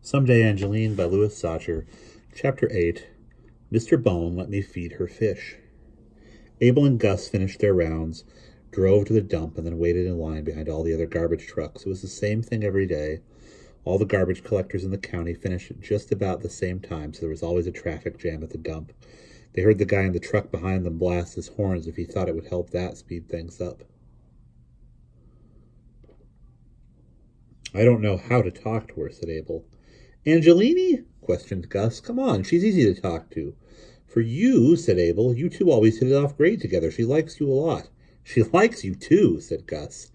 Someday, Angeline by Louis Sachar. Chapter 8. Mr. Bone let me feed her fish. Abel and Gus finished their rounds, drove to the dump, and then waited in line behind all the other garbage trucks. It was the same thing every day. All the garbage collectors in the county finished at just about the same time, so there was always a traffic jam at the dump. They heard the guy in the truck behind them blast his horn as if he thought it would help that speed things up. I don't know how to talk to her, said Abel. Angeline? Questioned Gus. Come on, she's easy to talk to. For you, said Abel, you two always hit it off great together. She likes you a lot. She likes you too, said Gus.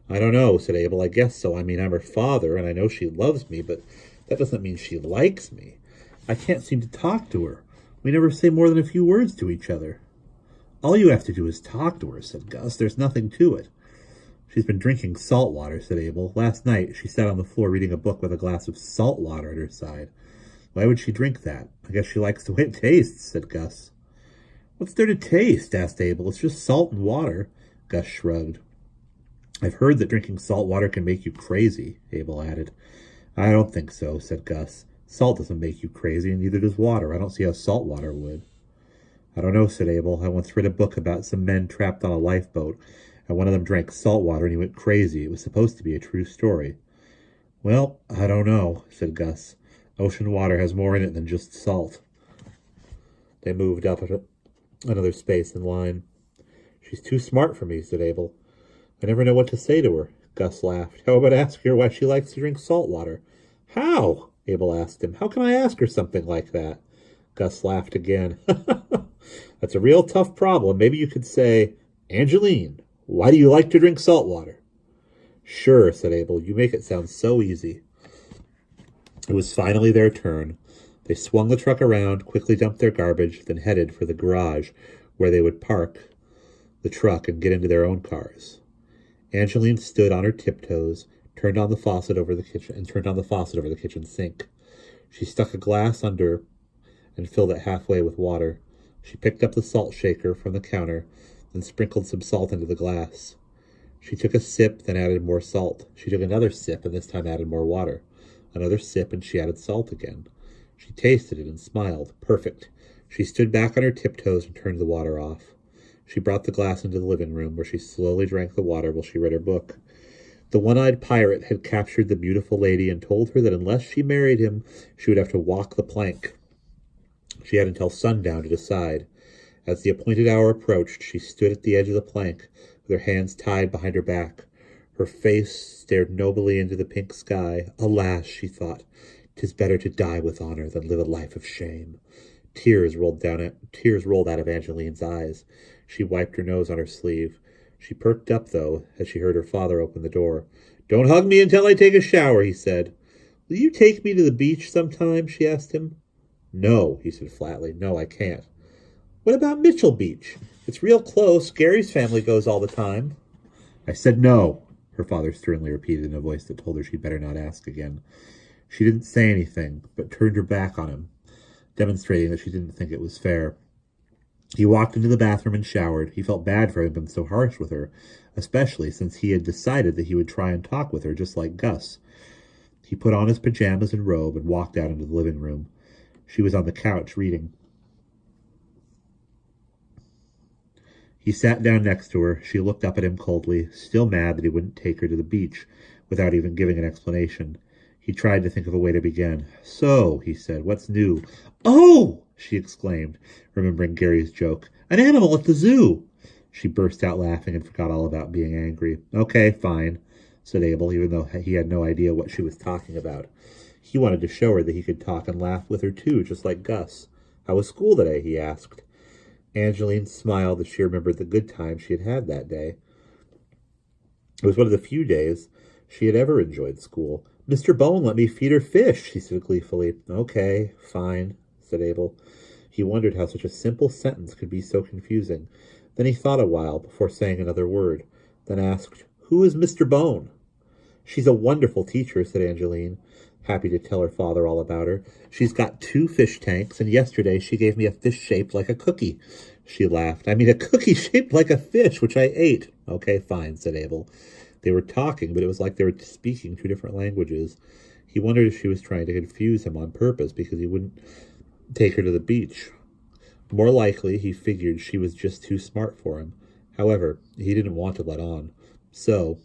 I don't know, said Abel. I guess so. I mean, I'm her father, and I know she loves me, but that doesn't mean she likes me. I can't seem to talk to her. We never say more than a few words to each other. All you have to do is talk to her, said Gus. There's nothing to it. She's been drinking salt water, said Abel. Last night she sat on the floor reading a book with a glass of salt water at her side. Why would she drink that? I guess she likes the way it tastes, said Gus. What's there to taste? Asked Abel. It's just salt and water. Gus shrugged. I've heard that drinking salt water can make you crazy, Abel added. I don't think so, said Gus. Salt doesn't make you crazy, and neither does water. I don't see how salt water would. I don't know, said Abel. I once read a book about some men trapped on a lifeboat, and one of them drank salt water and he went crazy. It was supposed to be a true story. Well, I don't know, said Gus. Ocean water has more in it than just salt. They moved up another space in line. She's too smart for me, said Abel. I never know what to say to her. Gus laughed. How about asking her why she likes to drink salt water? How? Abel asked him. How can I ask her something like that? Gus laughed again. That's a real tough problem. Maybe you could say, Angeline, why do you like to drink salt water? Sure, said Abel. You make it sound so easy. It was finally their turn. They swung the truck around, quickly dumped their garbage, then headed for the garage where they would park the truck and get into their own cars. Angeline stood on her tiptoes, turned on the faucet over the kitchen sink. She stuck a glass under and filled it halfway with water. She picked up the salt shaker from the counter, then sprinkled some salt into the glass. She took a sip, then added more salt. She took another sip, and this time added more water. Another sip, and she added salt again. She tasted it and smiled. Perfect. She stood back on her tiptoes and turned the water off. She brought the glass into the living room, where she slowly drank the water while she read her book. The one-eyed pirate had captured the beautiful lady and told her that unless she married him, she would have to walk the plank. She had until sundown to decide. As the appointed hour approached, she stood at the edge of the plank, with her hands tied behind her back. Her face stared nobly into the pink sky. Alas, she thought, 'tis better to die with honor than live a life of shame. Tears rolled out of Angeline's eyes. She wiped her nose on her sleeve. She perked up, though, as she heard her father open the door. Don't hug me until I take a shower, he said. Will you take me to the beach sometime? She asked him. No, he said flatly. No, I can't. What about Mitchell Beach? It's real close. Gary's family goes all the time. I said no, her father sternly repeated in a voice that told her she'd better not ask again. She didn't say anything, but turned her back on him, demonstrating that she didn't think it was fair. He walked into the bathroom and showered. He felt bad for having been so harsh with her, especially since he had decided that he would try and talk with her just like Gus. He put on his pajamas and robe and walked out into the living room. She was on the couch reading. He sat down next to her. She looked up at him coldly, still mad that he wouldn't take her to the beach without even giving an explanation. He tried to think of a way to begin. So, he said, what's new? Oh! She exclaimed, remembering Gary's joke. An animal at the zoo! She burst out laughing and forgot all about being angry. Okay, fine, said Abel, even though he had no idea what she was talking about. He wanted to show her that he could talk and laugh with her too, just like Gus. How was school today? He asked. Angeline smiled as she remembered the good time she had had that day. It was one of the few days she had ever enjoyed school. Mr. Bone let me feed her fish, she said gleefully. Okay, fine, said Abel. He wondered how such a simple sentence could be so confusing. Then he thought a while before saying another word, then asked, Who is Mr. Bone? She's a wonderful teacher, said Angeline, happy to tell her father all about her. She's got 2 fish tanks, and yesterday she gave me a fish shaped like a cookie. She laughed. I mean, a cookie shaped like a fish, which I ate. Okay, fine, said Abel. They were talking, but it was like they were speaking two different languages. He wondered if she was trying to confuse him on purpose because he wouldn't take her to the beach. More likely, he figured she was just too smart for him. However, he didn't want to let on. So,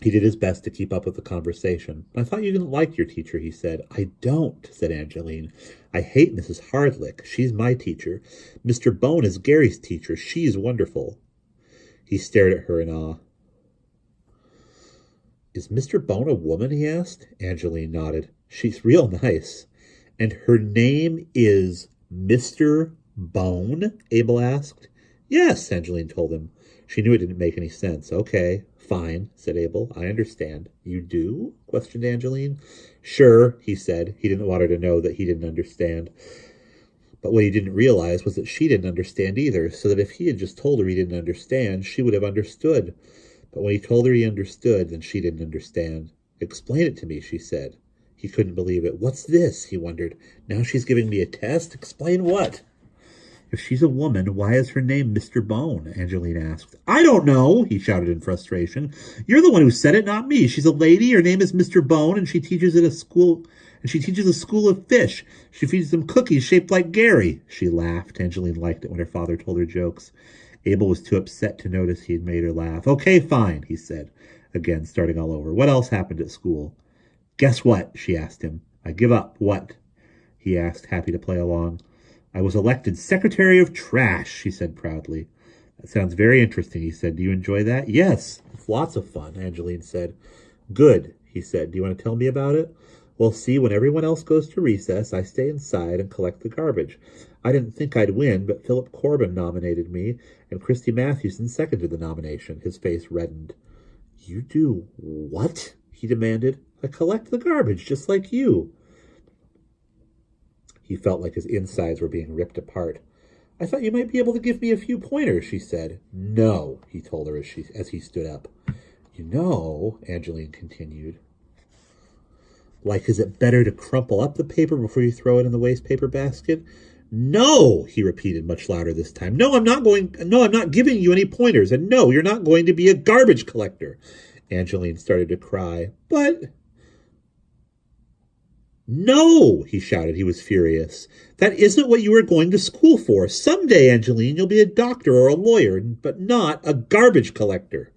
he did his best to keep up with the conversation. I thought you didn't like your teacher, he said. I don't, said Angeline. I hate Mrs. Hardlick. She's my teacher. Mr. Bone is Gary's teacher. She's wonderful. He stared at her in awe. Is Mr. Bone a woman, he asked. Angeline nodded. She's real nice. And her name is Mr. Bone? Abel asked. Yes, Angeline told him. She knew it didn't make any sense. Okay, fine, said Abel. I understand. You do? Questioned Angeline. Sure, he said. He didn't want her to know that he didn't understand. But what he didn't realize was that she didn't understand either, so that if he had just told her he didn't understand, she would have understood. But when he told her he understood, then she didn't understand. Explain it to me, she said. He couldn't believe it. What's this? He wondered. Now she's giving me a test? Explain what? If she's a woman, why is her name Mr. Bone? Angeline asked. I don't know, he shouted in frustration. You're the one who said it, not me. She's a lady, her name is Mr. Bone, and she teaches at a school of fish. She feeds them cookies shaped like Gary. She laughed. Angeline liked it when her father told her jokes. Abel was too upset to notice he had made her laugh. Okay, fine, he said, again starting all over. What else happened at school? Guess what? She asked him. I give up. What? He asked, happy to play along. I was elected Secretary of Trash, she said proudly. That sounds very interesting, he said. Do you enjoy that? Yes, it's lots of fun, Angeline said. Good, he said. Do you want to tell me about it? Well, see, when everyone else goes to recess, I stay inside and collect the garbage. I didn't think I'd win, but Philip Corbin nominated me, and Christy Mathewson seconded the nomination. His face reddened. You do what? He demanded. I collect the garbage, just like you. He felt like his insides were being ripped apart. I thought you might be able to give me a few pointers, she said. No, he told her as he stood up. You know, Angeline continued. Like, is it better to crumple up the paper before you throw it in the waste paper basket? No, he repeated much louder this time. No, I'm not giving you any pointers. And no, you're not going to be a garbage collector. Angeline started to cry. But... No, he shouted. He was furious. That isn't what you were going to school for. Someday, Angeline, you'll be a doctor or a lawyer, but not a garbage collector.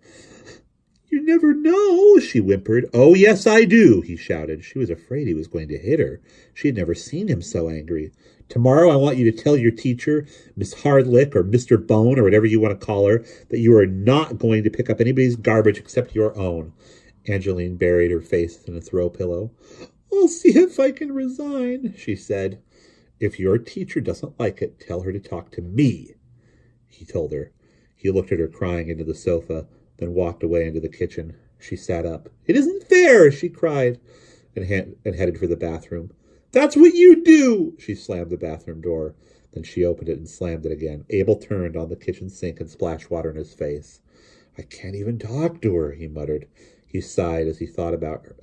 You never know, she whimpered. Oh, yes, I do, he shouted. She was afraid he was going to hit her. She had never seen him so angry. Tomorrow I want you to tell your teacher, Miss Hardlick or Mr. Bone or whatever you want to call her, that you are not going to pick up anybody's garbage except your own. Angeline buried her face in a throw pillow. I'll see if I can resign, she said. If your teacher doesn't like it, tell her to talk to me, he told her. He looked at her crying into the sofa, then walked away into the kitchen. She sat up. It isn't fair, she cried, and headed for the bathroom. That's what you do! She slammed the bathroom door. Then she opened it and slammed it again. Abel turned on the kitchen sink and splashed water in his face. I can't even talk to her, he muttered. He sighed as he thought about her,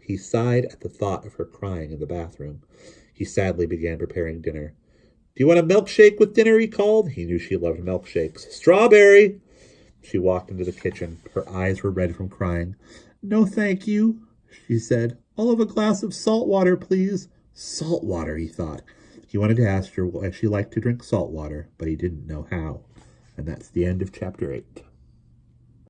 He sighed at the thought of her crying in the bathroom. He sadly began preparing dinner. Do you want a milkshake with dinner? He called. He knew she loved milkshakes. Strawberry! She walked into the kitchen. Her eyes were red from crying. No, thank you, she said. I'll have a glass of salt water, please. Salt water, he thought. He wanted to ask her why she liked to drink salt water, but he didn't know how. And that's the end of chapter 8.